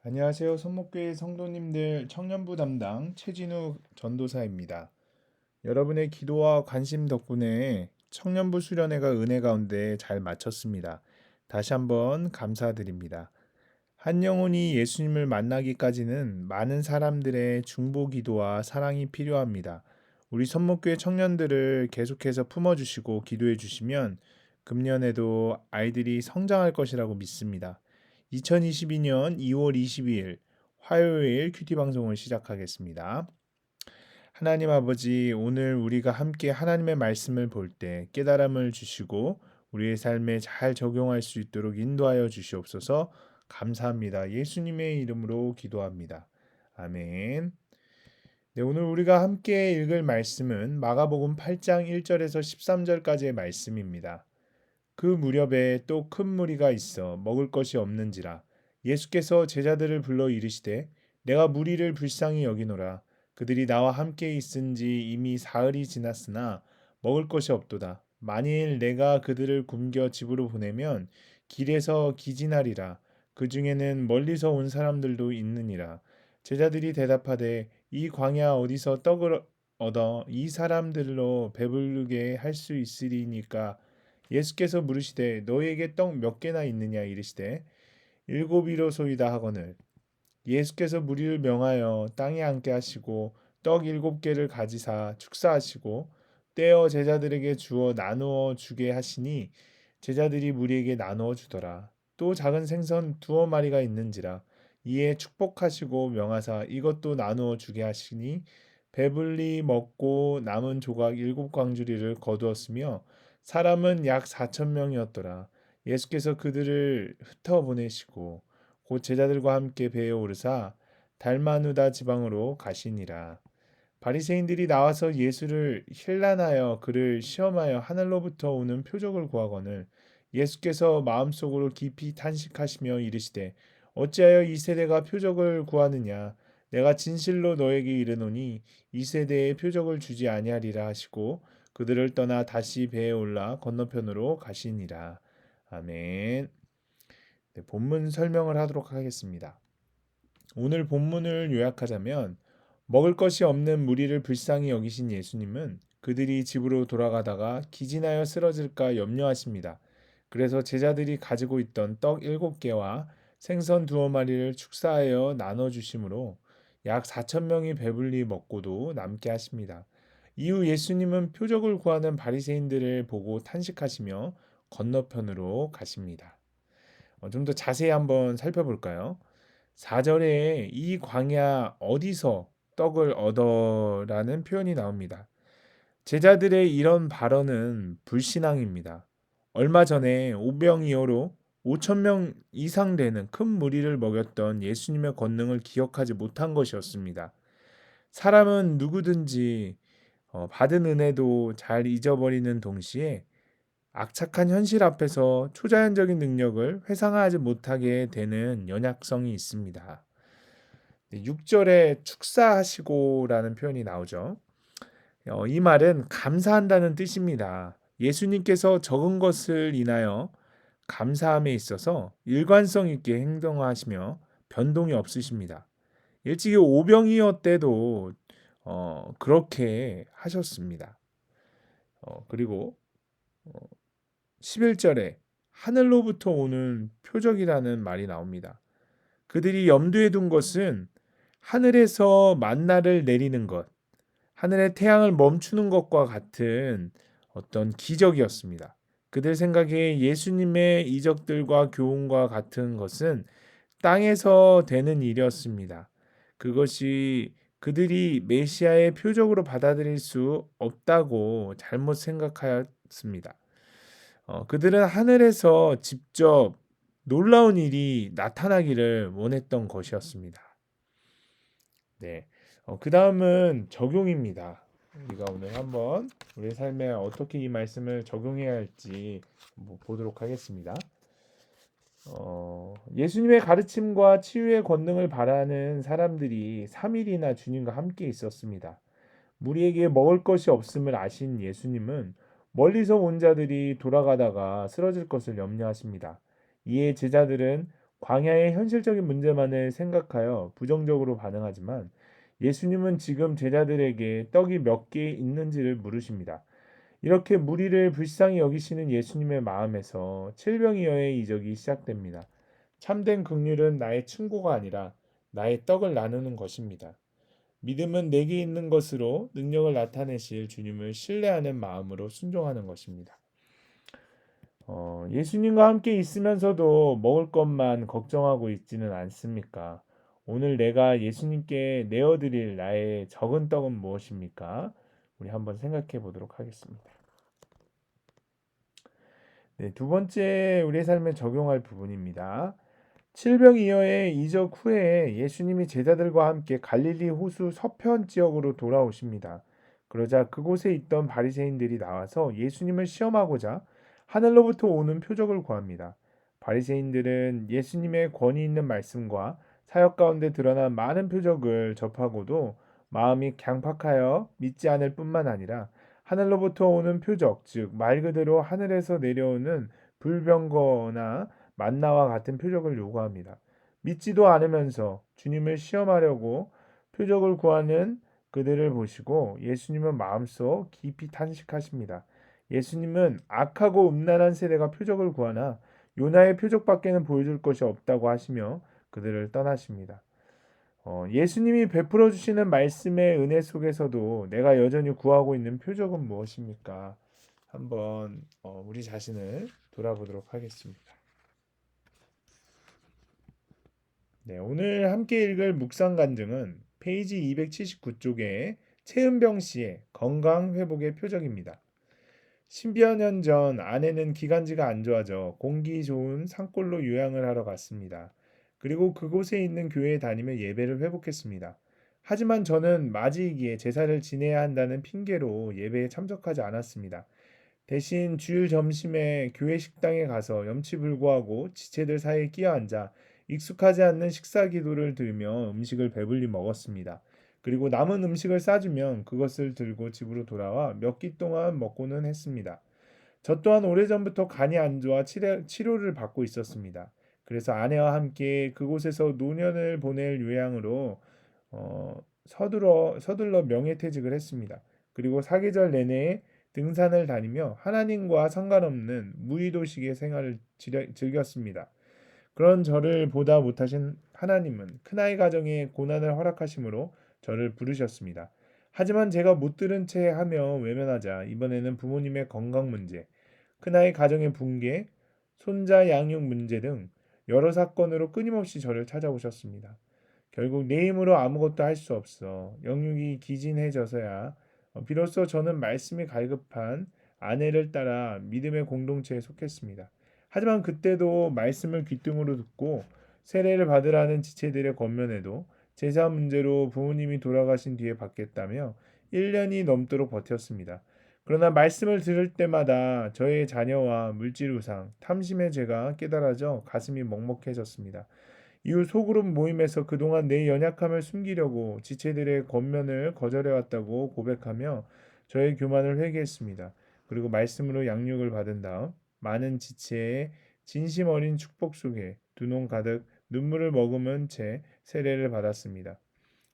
안녕하세요. 손목교회 성도님들 청년부 담당 최진우 전도사입니다. 여러분의 기도와 관심 덕분에 청년부 수련회가 은혜 가운데 잘 마쳤습니다. 다시 한번 감사드립니다. 한 영혼이 예수님을 만나기까지는 많은 사람들의 중보 기도와 사랑이 필요합니다. 우리 손목교회 청년들을 계속해서 품어주시고 기도해 주시면 금년에도 아이들이 성장할 것이라고 믿습니다. 2022년 2월 22일 화요일 큐티 방송을 시작하겠습니다. 하나님 아버지, 오늘 우리가 함께 하나님의 말씀을 볼 때 깨달음을 주시고 우리의 삶에 잘 적용할 수 있도록 인도하여 주시옵소서. 감사합니다. 예수님의 이름으로 기도합니다. 아멘. 네, 오늘 우리가 함께 읽을 말씀은 마가복음 8장 1절에서 13절까지의 말씀입니다. 그 무렵에 또 큰 무리가 있어 먹을 것이 없는지라 예수께서 제자들을 불러 이르시되 내가 무리를 불쌍히 여기노라. 그들이 나와 함께 있은지 이미 사흘이 지났으나 먹을 것이 없도다. 만일 내가 그들을 굶겨 집으로 보내면 길에서 기진하리라. 그 중에는 멀리서 온 사람들도 있느니라. 제자들이 대답하되 이 광야 어디서 떡을 얻어 이 사람들로 배부르게 할 수 있으리니까. 예수께서 물으시되 너희에게 떡 몇 개나 있느냐 이르시되 일곱이로소이다 하거늘. 예수께서 무리를 명하여 땅에 앉게 하시고 떡 일곱 개를 가지사 축사하시고 떼어 제자들에게 주어 나누어 주게 하시니 제자들이 무리에게 나누어 주더라. 또 작은 생선 두어 마리가 있는지라. 이에 축복하시고 명하사 이것도 나누어 주게 하시니 배불리 먹고 남은 조각 일곱 광주리를 거두었으며 사람은 약 4천 명이었더라. 예수께서 그들을 흩어 보내시고 곧 제자들과 함께 배에 오르사 달마누다 지방으로 가시니라. 바리새인들이 나와서 예수를 힐난하여 그를 시험하여 하늘로부터 오는 표적을 구하거늘. 예수께서 마음속으로 깊이 탄식하시며 이르시되 어찌하여 이 세대가 표적을 구하느냐. 내가 진실로 너에게 이르노니 이 세대에 표적을 주지 아니하리라 하시고 그들을 떠나 다시 배에 올라 건너편으로 가시니라. 아멘. 네, 본문 설명을 하도록 하겠습니다. 오늘 본문을 요약하자면 먹을 것이 없는 무리를 불쌍히 여기신 예수님은 그들이 집으로 돌아가다가 기진하여 쓰러질까 염려하십니다. 그래서 제자들이 가지고 있던 떡 7개와 생선 두어 마리를 축사하여 나눠 주심으로 약 4천 명이 배불리 먹고도 남게 하십니다. 이후 예수님은 표적을 구하는 바리새인들을 보고 탄식하시며 건너편으로 가십니다. 좀 더 자세히 한번 살펴볼까요? 4절에 이 광야 어디서 떡을 얻어라는 표현이 나옵니다. 제자들의 이런 발언은 불신앙입니다. 얼마 전에 오병이어로 5천 명 이상 되는 큰 무리를 먹였던 예수님의 권능을 기억하지 못한 것이었습니다. 사람은 누구든지 받은 은혜도 잘 잊어버리는 동시에 악착한 현실 앞에서 초자연적인 능력을 회상하지 못하게 되는 연약성이 있습니다. 6절에 축사하시고라는 표현이 나오죠. 이 말은 감사한다는 뜻입니다. 예수님께서 적은 것을 인하여 감사함에 있어서 일관성 있게 행동하시며 변동이 없으십니다. 일찍이 오병이어 때도 그렇게 하셨습니다. 그리고 11절에 하늘로부터 오는 표적이라는 말이 나옵니다. 그들이 염두에 둔 것은 하늘에서 만나를 내리는 것, 하늘의 태양을 멈추는 것과 같은 어떤 기적이었습니다. 그들 생각에 예수님의 이적들과 교훈과 같은 것은 땅에서 되는 일이었습니다. 그것이 그들이 메시아의 표적으로 받아들일 수 없다고 잘못 생각하였습니다. 그들은 하늘에서 직접 놀라운 일이 나타나기를 원했던 것이었습니다. 네. 그 다음은 적용입니다. 우리가 오늘 한번 우리 삶에 어떻게 이 말씀을 적용해야 할지 보도록 하겠습니다. 예수님의 가르침과 치유의 권능을 바라는 사람들이 3일이나 주님과 함께 있었습니다. 무리에게 먹을 것이 없음을 아신 예수님은 멀리서 온 자들이 돌아가다가 쓰러질 것을 염려하십니다. 이에 제자들은 광야의 현실적인 문제만을 생각하여 부정적으로 반응하지만 예수님은 지금 제자들에게 떡이 몇 개 있는지를 물으십니다. 이렇게 무리를 불쌍히 여기시는 예수님의 마음에서 칠병이어의 이적이 시작됩니다. 참된 긍휼은 나의 충고가 아니라 나의 떡을 나누는 것입니다. 믿음은 내게 있는 것으로 능력을 나타내실 주님을 신뢰하는 마음으로 순종하는 것입니다. 예수님과 함께 있으면서도 먹을 것만 걱정하고 있지는 않습니까? 오늘 내가 예수님께 내어드릴 나의 적은 떡은 무엇입니까? 우리 한번 생각해 보도록 하겠습니다. 네, 두 번째 우리의 삶에 적용할 부분입니다. 칠병이어의 이적 후에 예수님이 제자들과 함께 갈릴리 호수 서편 지역으로 돌아오십니다. 그러자 그곳에 있던 바리새인들이 나와서 예수님을 시험하고자 하늘로부터 오는 표적을 구합니다. 바리새인들은 예수님의 권위 있는 말씀과 사역 가운데 드러난 많은 표적을 접하고도 마음이 강팍하여 믿지 않을 뿐만 아니라 하늘로부터 오는 표적, 즉 말 그대로 하늘에서 내려오는 불병거나 만나와 같은 표적을 요구합니다. 믿지도 않으면서 주님을 시험하려고 표적을 구하는 그들을 보시고 예수님은 마음속 깊이 탄식하십니다. 예수님은 악하고 음란한 세대가 표적을 구하나 요나의 표적밖에는 보여줄 것이 없다고 하시며 그들을 떠나십니다. 예수님이 베풀어 주시는 말씀의 은혜 속에서도 내가 여전히 구하고 있는 표적은 무엇입니까? 한번 우리 자신을 돌아보도록 하겠습니다. 네, 오늘 함께 읽을 묵상 간증은 페이지 279쪽에 최은병 씨의 건강 회복의 표적입니다. 10여 년 전 아내는 기관지가 안 좋아져 공기 좋은 산골로 요양을 하러 갔습니다. 그리고 그곳에 있는 교회에 다니며 예배를 회복했습니다. 하지만 저는 맞이이기에 제사를 지내야 한다는 핑계로 예배에 참석하지 않았습니다. 대신 주일 점심에 교회 식당에 가서 염치불구하고 지체들 사이에 끼어앉아 익숙하지 않는 식사 기도를 들으며 음식을 배불리 먹었습니다. 그리고 남은 음식을 싸주면 그것을 들고 집으로 돌아와 몇 끼 동안 먹고는 했습니다. 저 또한 오래전부터 간이 안 좋아 치료를 받고 있었습니다. 그래서 아내와 함께 그곳에서 노년을 보낼 요양으로 서둘러 명예퇴직을 했습니다. 그리고 사계절 내내 등산을 다니며 하나님과 상관없는 무의도식의 생활을 즐겼습니다. 그런 저를 보다 못하신 하나님은 큰아이 가정에 고난을 허락하심으로 저를 부르셨습니다. 하지만 제가 못 들은 채 하며 외면하자 이번에는 부모님의 건강 문제, 큰아이 가정의 붕괴, 손자 양육 문제 등 여러 사건으로 끊임없이 저를 찾아오셨습니다. 결국 내 힘으로 아무것도 할 수 없어 영육이 기진해져서야 비로소 저는 말씀이 갈급한 아내를 따라 믿음의 공동체에 속했습니다. 하지만 그때도 말씀을 귀등으로 듣고 세례를 받으라는 지체들의 권면에도 제사 문제로 부모님이 돌아가신 뒤에 받겠다며 1년이 넘도록 버텼습니다. 그러나 말씀을 들을 때마다 저의 자녀와 물질 우상, 탐심의 죄가 깨달아져 가슴이 먹먹해졌습니다. 이후 소그룹 모임에서 그동안 내 연약함을 숨기려고 지체들의 권면을 거절해왔다고 고백하며 저의 교만을 회개했습니다. 그리고 말씀으로 양육을 받은 다음 많은 지체의 진심 어린 축복 속에 두 눈 가득 눈물을 머금은 채 세례를 받았습니다.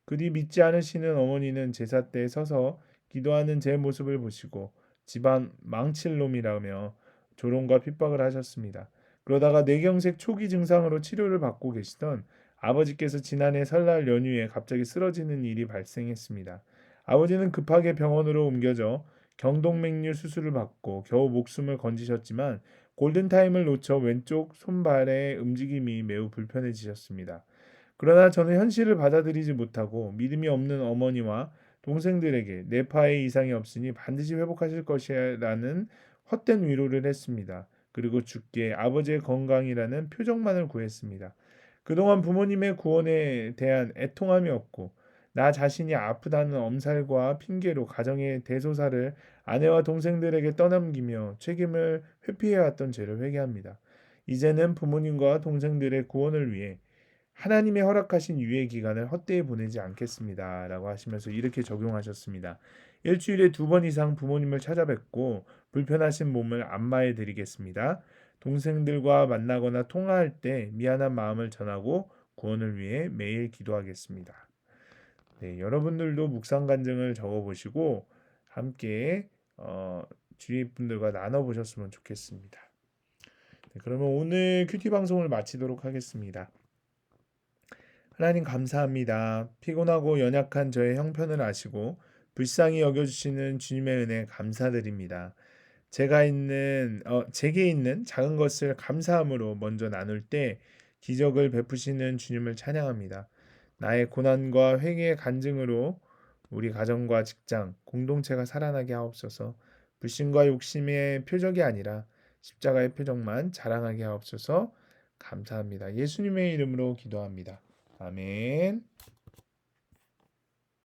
그 뒤 믿지 않으시는 어머니는 제사 때 서서 기도하는 제 모습을 보시고 집안 망칠 놈이라며 조롱과 핍박을 하셨습니다. 그러다가 뇌경색 초기 증상으로 치료를 받고 계시던 아버지께서 지난해 설날 연휴에 갑자기 쓰러지는 일이 발생했습니다. 아버지는 급하게 병원으로 옮겨져 경동맥류 수술을 받고 겨우 목숨을 건지셨지만 골든타임을 놓쳐 왼쪽 손발의 움직임이 매우 불편해지셨습니다. 그러나 저는 현실을 받아들이지 못하고 믿음이 없는 어머니와 동생들에게 뇌파에 이상이 없으니 반드시 회복하실 것이라는 헛된 위로를 했습니다. 그리고 주께 아버지의 건강이라는 표적만을 구했습니다. 그동안 부모님의 구원에 대한 애통함이 없고 나 자신이 아프다는 엄살과 핑계로 가정의 대소사를 아내와 동생들에게 떠넘기며 책임을 회피해왔던 죄를 회개합니다. 이제는 부모님과 동생들의 구원을 위해 하나님의 허락하신 유예 기간을 헛되이 보내지 않겠습니다. 라고 하시면서 이렇게 적용하셨습니다. 일주일에 2번 이상 부모님을 찾아뵙고 불편하신 몸을 안마해 드리겠습니다. 동생들과 만나거나 통화할 때 미안한 마음을 전하고 구원을 위해 매일 기도하겠습니다. 네, 여러분들도 묵상 간증을 적어보시고 함께 주위 분들과 나눠보셨으면 좋겠습니다. 네, 그러면 오늘 큐티 방송을 마치도록 하겠습니다. 하나님 감사합니다. 피곤하고 연약한 저의 형편을 아시고 불쌍히 여겨주시는 주님의 은혜 감사드립니다. 제게 있는 작은 것을 감사함으로 먼저 나눌 때 기적을 베푸시는 주님을 찬양합니다. 나의 고난과 회개의 간증으로 우리 가정과 직장, 공동체가 살아나게 하옵소서. 불신과 욕심의 표적이 아니라 십자가의 표적만 자랑하게 하옵소서. 감사합니다. 예수님의 이름으로 기도합니다. 아멘.